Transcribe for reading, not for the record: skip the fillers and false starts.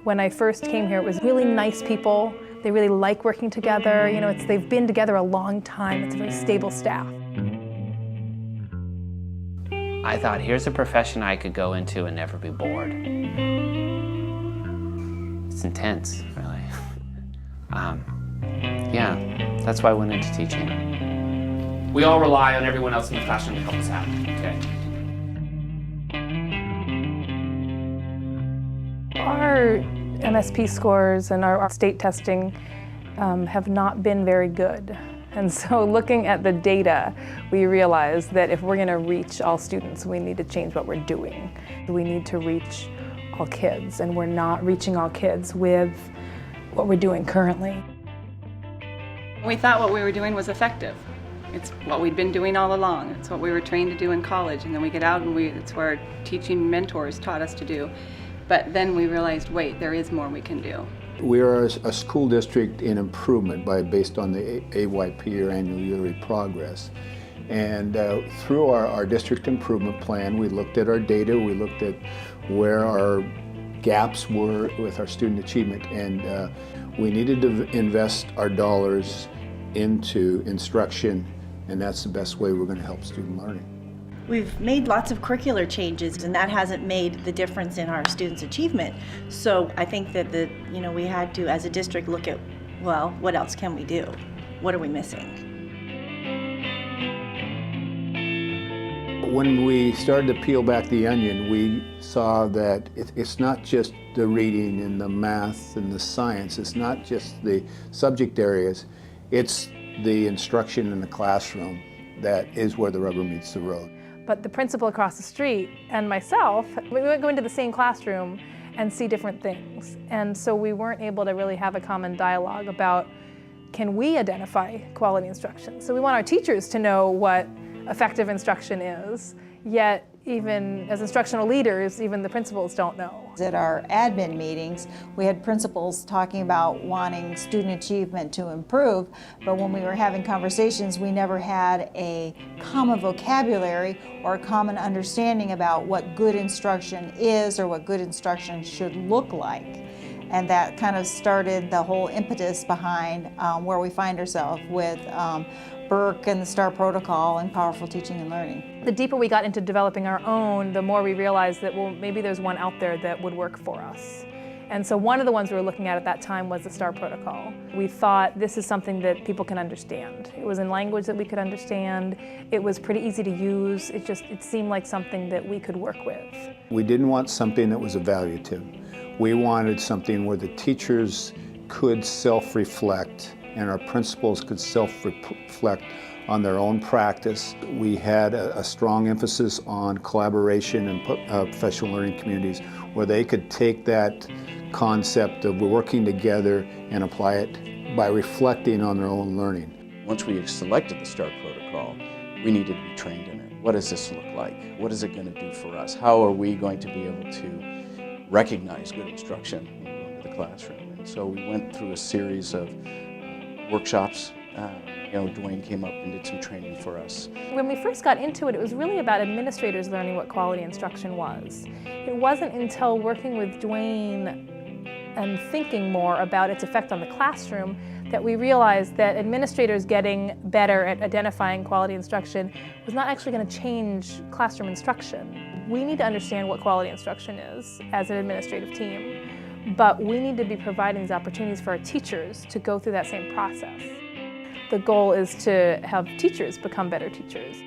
When I first came here, it was really nice people. They really like working together. You know, they've been together a long time. It's a very stable staff. I thought, here's a profession I could go into and never be bored. It's intense, really. Yeah, that's why I went into teaching. We all rely on everyone else in the classroom to help us out, okay? Our MSP scores and our state testing have not been very good. And so looking at the data, we realized that if we're going to reach all students, we need to change what we're doing. We need to reach all kids, and we're not reaching all kids with what we're doing currently. We thought what we were doing was effective. It's what we'd been doing all along. It's what we were trained to do in college, and then we get out and it's what our teaching mentors taught us to do. But then we realized, wait, there is more we can do. We are a school district in improvement based on the AYP, or annual yearly progress. And through our district improvement plan, we looked at our data, we looked at where our gaps were with our student achievement, and we needed to invest our dollars into instruction, and that's the best way we're going to help student learning. We've made lots of curricular changes, and that hasn't made the difference in our students' achievement. So I think that we had to, as a district, look at, well, what else can we do? What are we missing? When we started to peel back the onion, we saw that it's not just the reading and the math and the science, it's not just the subject areas, it's the instruction in the classroom that is where the rubber meets the road. But the principal across the street and myself, we would go into the same classroom and see different things. And so we weren't able to really have a common dialogue about, can we identify quality instruction? So we want our teachers to know what effective instruction is, yet even as instructional leaders, even the principals don't know. At our admin meetings, we had principals talking about wanting student achievement to improve, but when we were having conversations, we never had a common vocabulary or a common understanding about what good instruction is or what good instruction should look like. And that kind of started the whole impetus behind where we find ourselves with BERC and the STAR protocol and powerful teaching and learning. The deeper we got into developing our own, the more we realized that, well, maybe there's one out there that would work for us. And so one of the ones we were looking at that time was the STAR protocol. We thought this is something that people can understand. It was in language that we could understand. It was pretty easy to use. It seemed like something that we could work with. We didn't want something that was evaluative. We wanted something where the teachers could self-reflect and our principals could self-reflect on their own practice. We had a strong emphasis on collaboration and professional learning communities where they could take that concept of working together and apply it by reflecting on their own learning. Once we selected the STAR protocol, we needed to be trained in it. What does this look like? What is it going to do for us? How are we going to be able to recognize good instruction when we go into the classroom? And so we went through a series of workshops. Dwayne came up and did some training for us. When we first got into it, it was really about administrators learning what quality instruction was. It wasn't until working with Dwayne and thinking more about its effect on the classroom that we realized that administrators getting better at identifying quality instruction was not actually going to change classroom instruction. We need to understand what quality instruction is as an administrative team. But we need to be providing these opportunities for our teachers to go through that same process. The goal is to have teachers become better teachers.